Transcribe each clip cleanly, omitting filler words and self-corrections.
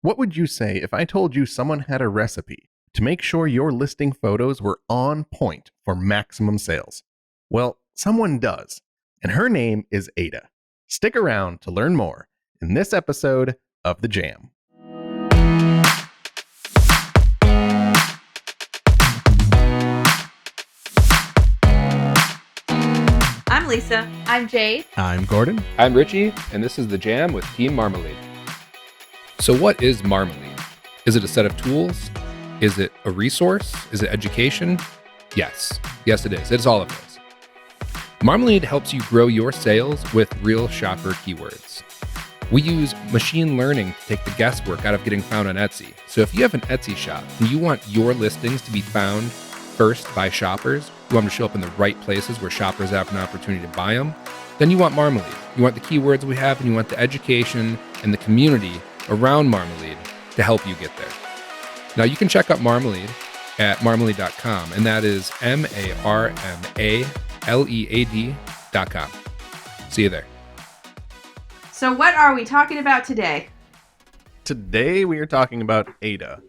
What would you say if I told you someone had a recipe to make sure your listing photos were on point for maximum sales? Well, someone does, and her name is AIDA. Stick around to learn more in this episode of The Jam. I'm Lisa. I'm Jade. I'm Gordon. I'm Richie, and this is The Jam with Team Marmalead. So what is Marmalead? Is it a set of tools? Is it a resource? Is it education? Yes. Yes, it is. It's all of those. Marmalead helps you grow your sales with real shopper keywords. We use machine learning to take the guesswork out of getting found on Etsy. So if you have an Etsy shop and you want your listings to be found first by shoppers, you want them to show up in the right places where shoppers have an opportunity to buy them, then you want Marmalead. You want the keywords we have, and you want the education and the community around Marmalead to help you get there. Now you can check out Marmalead at marmalead.com, and that is marmalead.com. See you there. So what are we talking about today? Today we are talking about AIDA.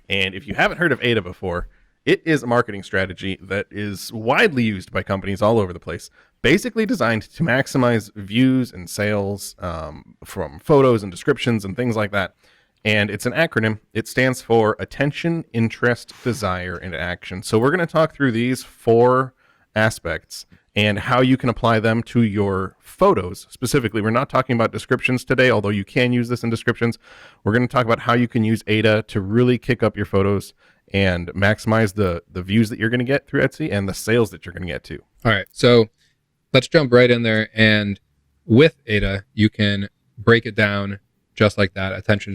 And if you haven't heard of AIDA before, it is a marketing strategy that is widely used by companies all over the place, basically designed to maximize views and sales from photos and descriptions and things like that. And it's an acronym. It stands for attention, interest, desire, and action. So we're going to talk through these four aspects and how you can apply them to your photos. Specifically, we're not talking about descriptions today, although you can use this in descriptions. We're going to talk about how you can use AIDA to really kick up your photos and maximize the views that you're going to get through Etsy and the sales that you're going to get too. All right, so let's jump right in there. And with AIDA, you can break it down just like that. Attention,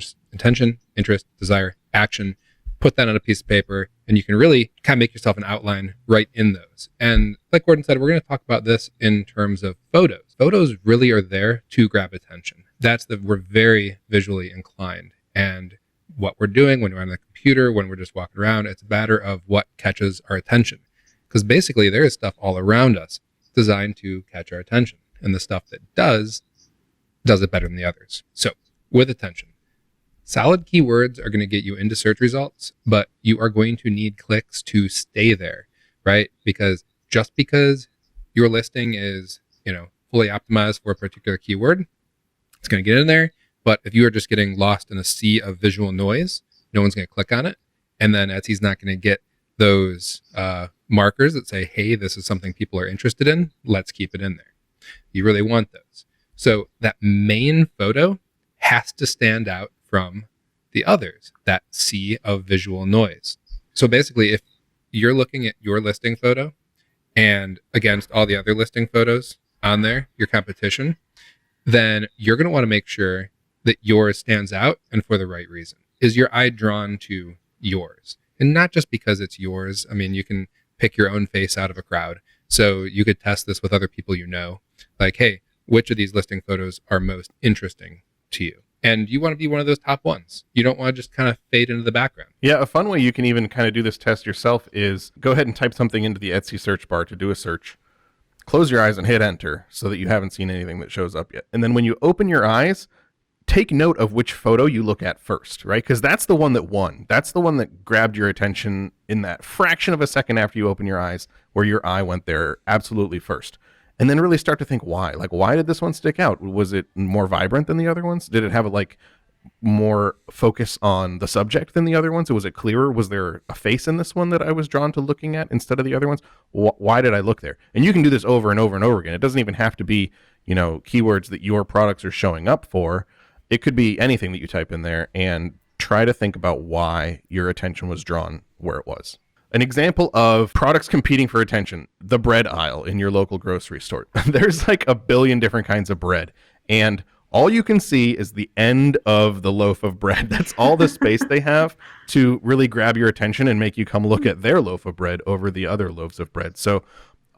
interest, desire, action. Put that on a piece of paper, and you can really kind of make yourself an outline right in those. And like Gordon said, we're going to talk about this in terms of photos. Photos really are there to grab attention. We're very visually inclined. And what we're doing when we're on the computer, when we're just walking around, it's a matter of what catches our attention. Because basically there is stuff all around us designed to catch our attention. And the stuff that does it better than the others. So with attention, solid keywords are going to get you into search results, but you are going to need clicks to stay there, right? Because just because your listing is, fully optimized for a particular keyword, it's going to get in there. But if you are just getting lost in a sea of visual noise, no one's going to click on it. And then Etsy's not going to get those markers that say, hey, this is something people are interested in. Let's keep it in there. You really want those. So that main photo has to stand out from the others, that sea of visual noise. So basically, if you're looking at your listing photo and against all the other listing photos on there, your competition, then you're going to want to make sure that yours stands out and for the right reason. Is your eye drawn to yours? And not just because it's yours. I mean, you can pick your own face out of a crowd. So you could test this with other people you know. Like, hey, which of these listing photos are most interesting to you? And you want to be one of those top ones. You don't want to just kind of fade into the background. Yeah, a fun way you can even kind of do this test yourself is go ahead and type something into the Etsy search bar to do a search. Close your eyes and hit enter so that you haven't seen anything that shows up yet. And then when you open your eyes, take note of which photo you look at first, right? Because that's the one that won. That's the one that grabbed your attention in that fraction of a second after you open your eyes, where your eye went there absolutely first. And then really start to think why. Like, why did this one stick out? Was it more vibrant than the other ones? Did it have more focus on the subject than the other ones? Was it clearer? Was there a face in this one that I was drawn to looking at instead of the other ones? Why did I look there? And you can do this over and over and over again. It doesn't even have to be, keywords that your products are showing up for. It could be anything that you type in there, and try to think about why your attention was drawn where it was. An example of products competing for attention, the bread aisle in your local grocery store. There's like a billion different kinds of bread, and all you can see is the end of the loaf of bread. That's all the space they have to really grab your attention and make you come look at their loaf of bread over the other loaves of bread. So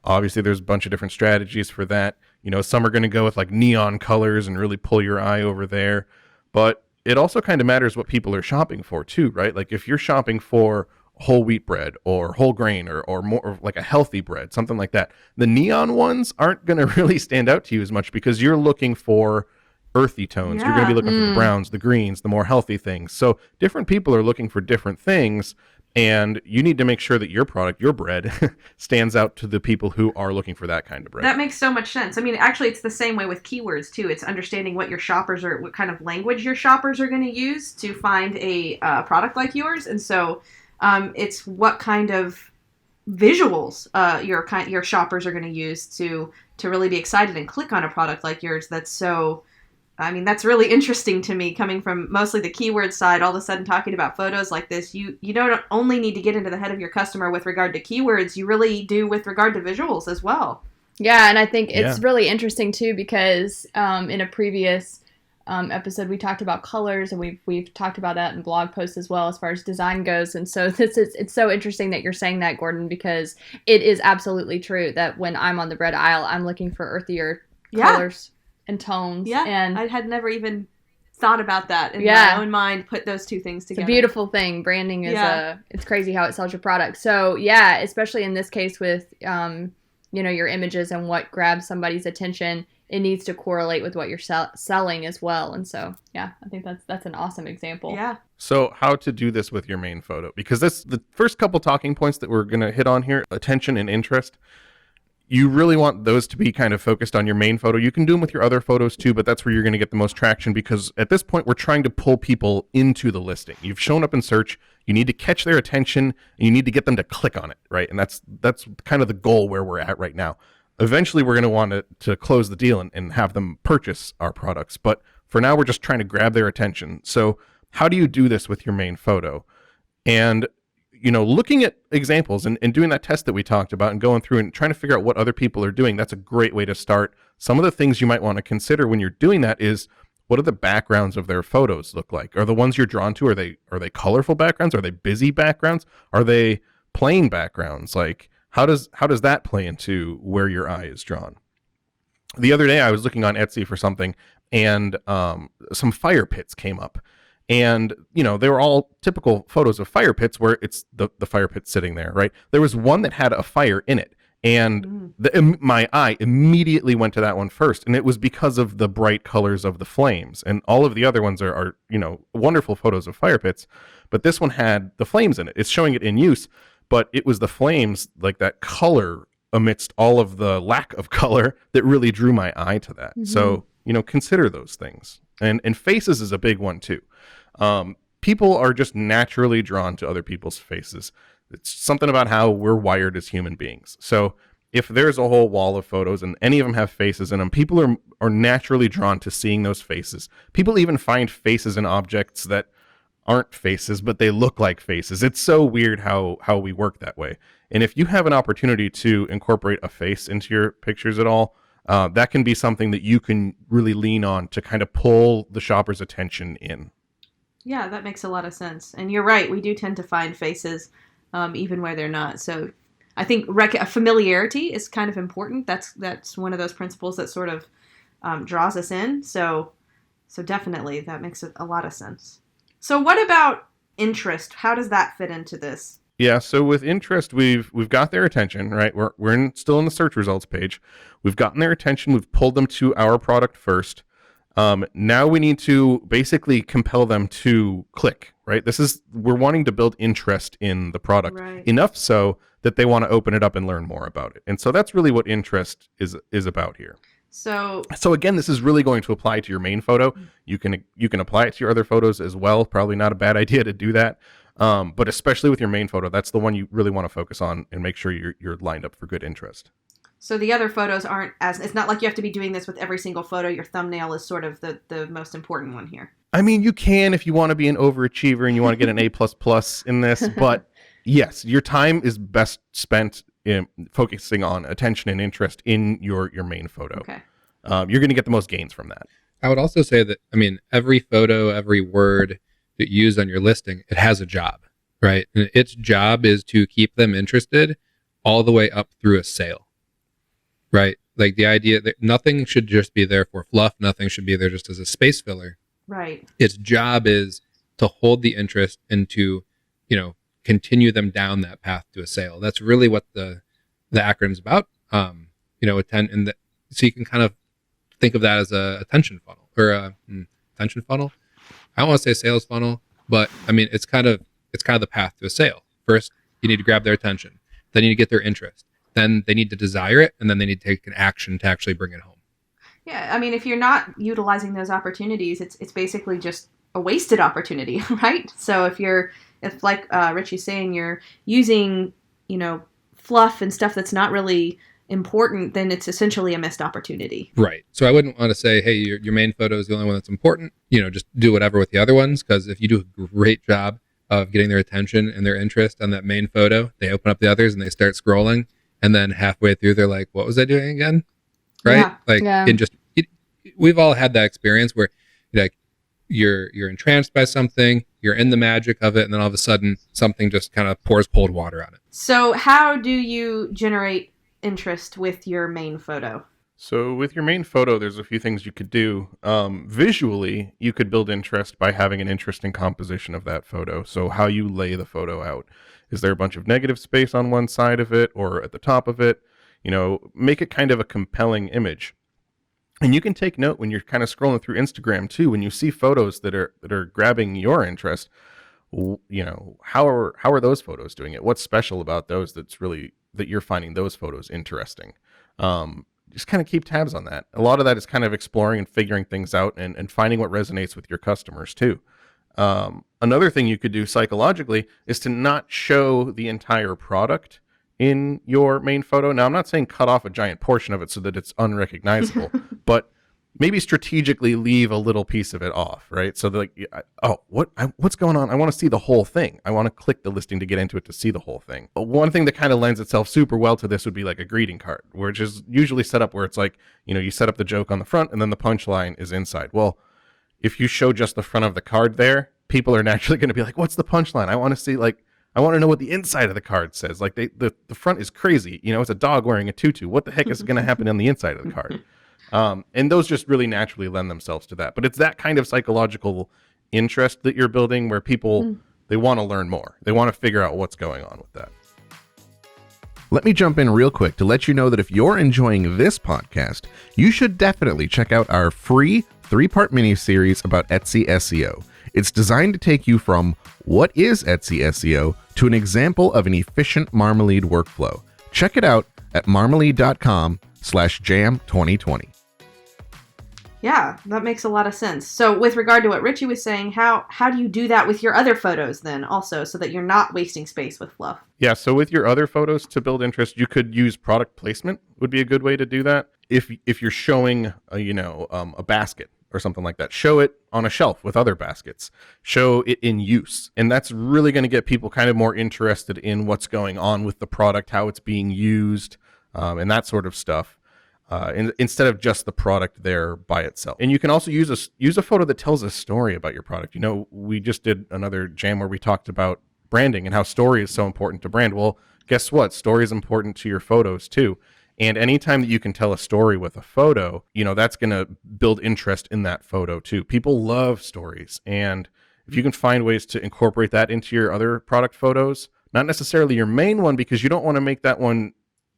obviously there's a bunch of different strategies for that. Some are going to go with like neon colors and really pull your eye over there. But it also kind of matters what people are shopping for too, right? Like if you're shopping for whole wheat bread or whole grain or more or like a healthy bread, something like that, the neon ones aren't going to really stand out to you as much because you're looking for earthy tones. You're going to be looking for the browns, the greens, the more healthy things. So different people are looking for different things, and you need to make sure that your product, your bread, stands out to the people who are looking for that kind of bread. That makes so much sense. I mean, actually, it's the same way with keywords, too. It's understanding what your shoppers are, what kind of language your shoppers are going to use to find a product like yours. And so it's what kind of visuals your shoppers are going to use to really be excited and click on a product like yours. That's really interesting to me, coming from mostly the keyword side. All of a sudden talking about photos like this, you don't only need to get into the head of your customer with regard to keywords, you really do with regard to visuals as well. Yeah, and I think it's really interesting too, because in a previous episode we talked about colors, and we've talked about that in blog posts as well as far as design goes. And so it's so interesting that you're saying that, Gordon, because it is absolutely true that when I'm on the bread aisle, I'm looking for earthier colors and tones. Yeah, and I had never even thought about that in my own mind, put those two things together. It's a beautiful thing. Branding is it's crazy how it sells your product. So yeah, especially in this case with your images and what grabs somebody's attention, it needs to correlate with what you're selling as well. And so yeah, I think that's an awesome example. Yeah. So how to do this with your main photo, because the first couple talking points that we're going to hit on here, attention and interest, you really want those to be kind of focused on your main photo. You can do them with your other photos too, but that's where you're going to get the most traction, because at this point we're trying to pull people into the listing. You've shown up in search, you need to catch their attention, and you need to get them to click on it, right? And that's kind of the goal where we're at right now. Eventually we're going to want to close the deal and have them purchase our products, but for now we're just trying to grab their attention. So how do you do this with your main photo? And looking at examples and doing that test that we talked about and going through and trying to figure out what other people are doing, that's a great way to start. Some of the things you might want to consider when you're doing that is, what do the backgrounds of their photos look like? Are the ones you're drawn to, are they colorful backgrounds? Are they busy backgrounds? Are they plain backgrounds? Like, how does that play into where your eye is drawn? The other day I was looking on Etsy for something, and some fire pits came up. And, they were all typical photos of fire pits where it's the fire pit sitting there, right? There was one that had a fire in it. And my eye immediately went to that one first. And it was because of the bright colors of the flames. And all of the other ones are wonderful photos of fire pits. But this one had the flames in it. It's showing it in use. But it was the flames, like that color amidst all of the lack of color, that really drew my eye to that. So, consider those things. And faces is a big one too. People are just naturally drawn to other people's faces. It's something about how we're wired as human beings. So if there's a whole wall of photos and any of them have faces in them, people are naturally drawn to seeing those faces. People even find faces in objects that aren't faces, but they look like faces. It's so weird how we work that way. And if you have an opportunity to incorporate a face into your pictures at all, that can be something that you can really lean on to kind of pull the shopper's attention in. Yeah, that makes a lot of sense. And you're right, we do tend to find faces even where they're not. So I think familiarity is kind of important. That's one of those principles that sort of draws us in. So definitely that makes a lot of sense. So what about interest? How does that fit into this? Yeah, so with interest, we've got their attention, right? We're still in the search results page. We've gotten their attention. We've pulled them to our product first. Now we need to basically compel them to click, right? We're wanting to build interest in the product, enough so that they want to open it up and learn more about it. And so that's really what interest is about here. So again, this is really going to apply to your main photo. You can apply it to your other photos as well. Probably not a bad idea to do that. But especially with your main photo, that's the one you really want to focus on and make sure you're lined up for good interest. So the other photos it's not like you have to be doing this with every single photo. Your thumbnail is sort of the most important one here. I mean, you can if you want to be an overachiever and you want to get an A++ in this, but yes, your time is best spent in focusing on attention and interest in your main photo. Okay. You're going to get the most gains from that. I would also say that, every photo, every word that you use on your listing, it has a job, right? And its job is to keep them interested all the way up through a sale. Right? Like the idea that nothing should just be there for fluff. Nothing should be there just as a space filler. Right. Its job is to hold the interest and to, continue them down that path to a sale. That's really what the acronym's about. So you can kind of think of that as a attention funnel or attention funnel. I don't want to say sales funnel, but I mean, it's kind of the path to a sale. First, you need to grab their attention. Then you need to get their interest. Then they need to desire it, and then they need to take an action to actually bring it home. Yeah, I mean, if you're not utilizing those opportunities, it's basically just a wasted opportunity, right? So if like Richie's saying, you're using, fluff and stuff that's not really important, then it's essentially a missed opportunity. Right. So I wouldn't want to say, hey, your main photo is the only one that's important. Just do whatever with the other ones, because if you do a great job of getting their attention and their interest on that main photo, they open up the others and they start scrolling, and then halfway through they're like, what was I doing again? Right? We've all had that experience where you're entranced by something, you're in the magic of it, and then all of a sudden something just kind of pours cold water on it. So how do you generate interest with your main photo? So with your main photo, there's a few things you could do. Visually, you could build interest by having an interesting composition of that photo. So how you lay the photo out. Is there a bunch of negative space on one side of it or at the top of it? Make it kind of a compelling image. And you can take note when you're kind of scrolling through Instagram too, when you see photos that are grabbing your interest, how are those photos doing it? What's special about those that you're finding those photos interesting? Just kind of keep tabs on that. A lot of that is kind of exploring and figuring things out and finding what resonates with your customers too. Another thing you could do psychologically is to not show the entire product in your main photo. Now, I'm not saying cut off a giant portion of it so that it's unrecognizable, but maybe strategically leave a little piece of it off, right? So what's going on? I want to see the whole thing. I want to click the listing to get into it to see the whole thing. But one thing that kind of lends itself super well to this would be like a greeting card, which is usually set up where it's like, you set up the joke on the front and then the punchline is inside. Well, if you show just the front of the card there, people are naturally going to be like, what's the punchline? I want to see I want to know what the inside of the card says. Like the front is crazy. It's a dog wearing a tutu. What the heck is going to happen on the inside of the card? And those just really naturally lend themselves to that. But it's that kind of psychological interest that you're building where people, they want to learn more. They want to figure out what's going on with that. Let me jump in real quick to let you know that if you're enjoying this podcast, you should definitely check out our free 3-part mini-series about Etsy SEO. It's designed to take you from what is Etsy SEO to an example of an efficient Marmalead workflow. Check it out at marmalead.com/jam2020. Yeah, that makes a lot of sense. So with regard to what Richie was saying, how do you do that with your other photos then also so that you're not wasting space with fluff? Yeah, so with your other photos to build interest, you could use product placement would be a good way to do that. If you're showing a basket or something like that, show it on a shelf with other baskets. Show it in use. And that's really going to get people kind of more interested in what's going on with the product, how it's being used, and that sort of stuff. Instead of just the product there by itself. And you can also use a photo that tells a story about your product. We just did another jam where we talked about branding and how story is so important to brand. Well, guess what? Story is important to your photos too. And anytime that you can tell a story with a photo, that's going to build interest in that photo too. People love stories. And if you can find ways to incorporate that into your other product photos, not necessarily your main one, because you don't want to make that one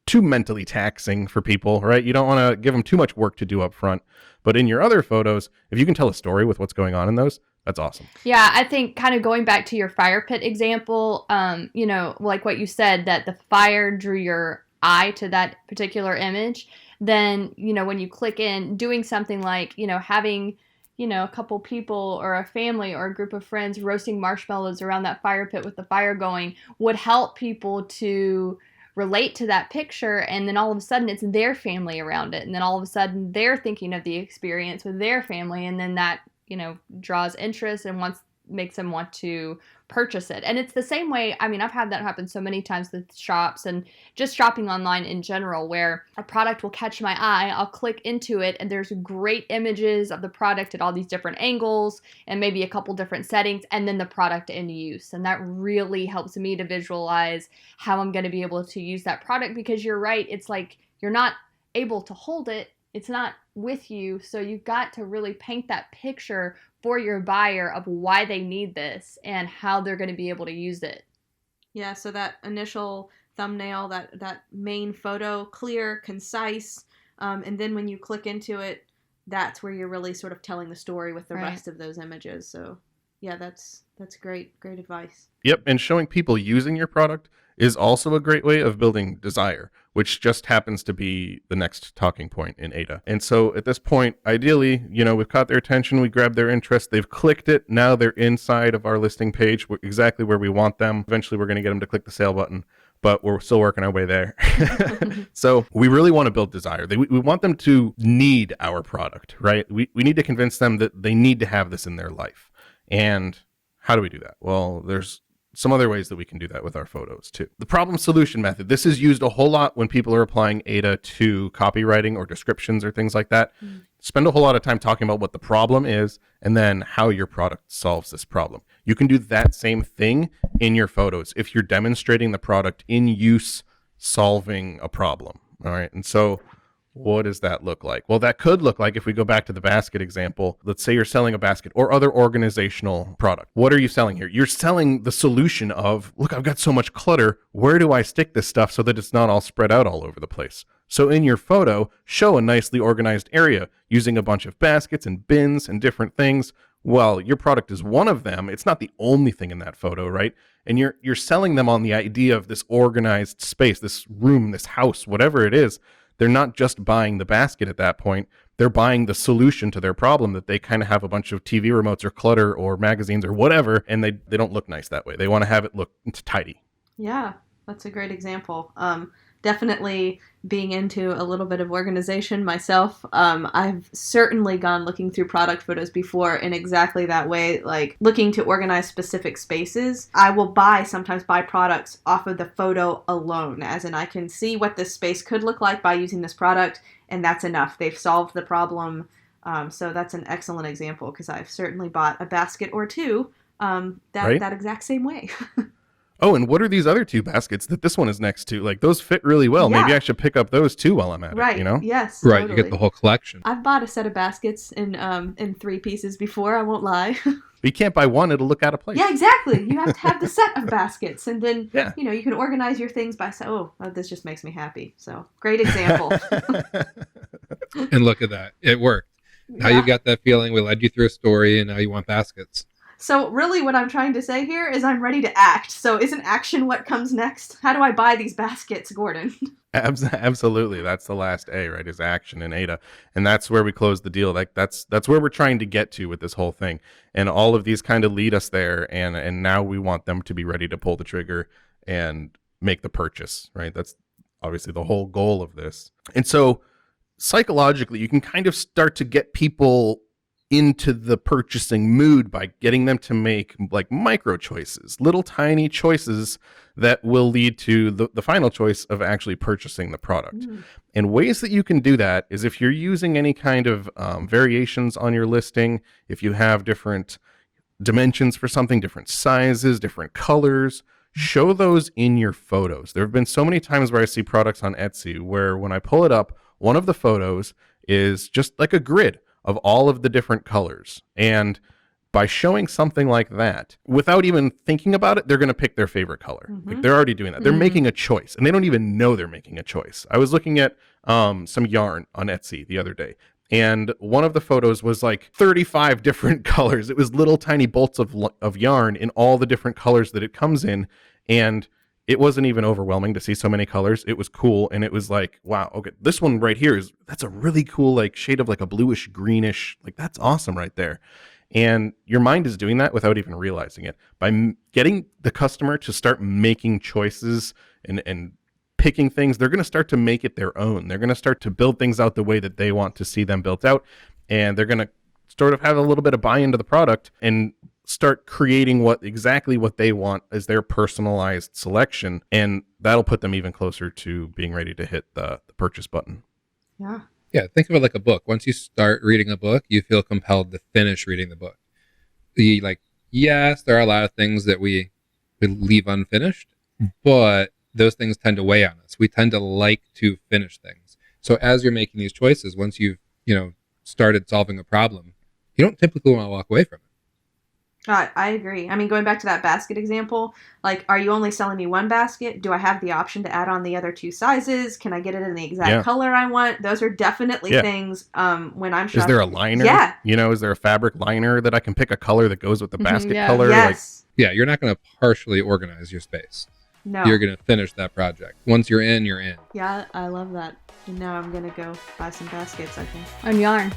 too mentally taxing for people, right? You don't want to give them too much work to do up front. But in your other photos, if you can tell a story with what's going on in those, that's awesome. Yeah, I think kind of going back to your fire pit example, like what you said, that the fire drew your eye to that particular image, then, when you click in, doing something like, having, a couple people or a family or a group of friends roasting marshmallows around that fire pit with the fire going would help people to relate to that picture, and then all of a sudden it's their family around it, and then all of a sudden they're thinking of the experience with their family, and then that draws interest and makes them want to purchase it. And it's the same way, I've had that happen so many times with shops and just shopping online in general, where a product will catch my eye, I'll click into it, and there's great images of the product at all these different angles and maybe a couple different settings, and then the product in use. And that really helps me to visualize how I'm going to be able to use that product, because you're right, it's like you're not able to hold it, it's not with you, so you've got to really paint that picture for your buyer of why they need this and how they're going to be able to use it. Yeah, so that initial thumbnail, that main photo, clear, concise, and then when you click into it, that's where you're really sort of telling the story with the Right. rest of those images. So yeah, that's great advice. Yep, and showing people using your product is also a great way of building desire, which just happens to be the next talking point in AIDA. And so at this point, ideally, we've caught their attention, we grabbed their interest, they've clicked it, now they're inside of our listing page, exactly where we want them. Eventually, we're going to get them to click the sale button, but we're still working our way there. So we really want to build desire. We want them to need our product, right? We need to convince them that they need to have this in their life. And how do we do that? Well, there's some other ways that we can do that with our photos too. The problem solution method. This is used a whole lot when people are applying AIDA to copywriting or descriptions or things like that. Spend a whole lot of time talking about what the problem is and then how your product solves this problem. You can do that same thing in your photos if you're demonstrating the product in use solving a problem. All right. And so what does that look like? Well, that could look like, if we go back to the basket example, let's say you're selling a basket or other organizational product. What are you selling here? You're selling the solution of, look, I've got so much clutter. Where do I stick this stuff so that it's not all spread out all over the place? So in your photo, show a nicely organized area using a bunch of baskets and bins and different things. Well, your product is one of them. It's not the only thing in that photo, right? And you're selling them on the idea of this organized space, this room, this house, whatever it is. They're not just buying the basket at that point. They're buying the solution to their problem, that they kind of have a bunch of TV remotes or clutter or magazines or whatever, and they don't look nice that way. They want to have it look tidy. Yeah, that's a great example. Definitely being into a little bit of organization myself, I've certainly gone looking through product photos before in exactly that way, like looking to organize specific spaces. I will sometimes buy products off of the photo alone, as in I can see what this space could look like by using this product, and that's enough. They've solved the problem. So that's an excellent example, because I've certainly bought a basket or two that exact same way. Oh, and what are these other two baskets that this one is next to? Like, those fit really well. Yeah. Maybe I should pick up those too while I'm at Right. it, Yes. Right. Totally. You get the whole collection. I've bought a set of baskets in 3 pieces before. I won't lie. But you can't buy one. It'll look out of place. Yeah, exactly. You have to have the set of baskets, and then Yeah. you can organize your things by this just makes me happy. So great example. And look at that. It worked. Now Yeah. you've got that feeling. We led you through a story, and now you want baskets. So really what I'm trying to say here is I'm ready to act. So isn't action what comes next? How do I buy these baskets, Gordon? Absolutely. That's the last A, right? Is action in AIDA. And that's where we close the deal. Like that's where we're trying to get to with this whole thing. And all of these kind of lead us there. And now we want them to be ready to pull the trigger and make the purchase, right? That's obviously the whole goal of this. And so psychologically, you can kind of start to get people into the purchasing mood by getting them to make like micro choices, little tiny choices that will lead to the final choice of actually purchasing the product. And ways that you can do that is if you're using any kind of variations on your listing, if you have different dimensions for something, different sizes, different colors, show those in your photos. There have been so many times where I see products on Etsy where when I pull it up, one of the photos is just like a grid of all of the different colors. And by showing something like that, without even thinking about it, they're going to pick their favorite color. Like they're already doing that. They're making a choice, and they don't even know they're making a choice. I was looking at some yarn on Etsy the other day, and one of the photos was like 35 different colors. It was little tiny bolts of yarn in all the different colors that it comes in, and it wasn't even overwhelming to see so many colors. It was cool. And it was like, wow, okay, this one right here that's a really cool like shade of like a bluish greenish, like that's awesome right there. And your mind is doing that without even realizing it. By getting the customer to start making choices and picking things, they're going to start to make it their own. They're going to start to build things out the way that they want to see them built out. And they're going to sort of have a little bit of buy into the product and start creating exactly what they want as their personalized selection, and that'll put them even closer to being ready to hit the purchase button. Yeah. Yeah, think of it like a book. Once you start reading a book, you feel compelled to finish reading the book. Yes, there are a lot of things that we leave unfinished, but those things tend to weigh on us. We tend to like to finish things. So as you're making these choices, once you've started solving a problem, you don't typically want to walk away from it. I agree. I mean, going back to that basket example, like, are you only selling me one basket? Do I have the option to add on the other 2 sizes? Can I get it in the exact color I want? Those are definitely things when I'm shopping. Is there a liner? Yeah. You know, is there a fabric liner that I can pick a color that goes with the basket yeah. color? Yes. Yeah, you're not going to partially organize your space. No. You're going to finish that project. Once you're in, you're in. Yeah, I love that. And now I'm going to go buy some baskets, I think. On yarn.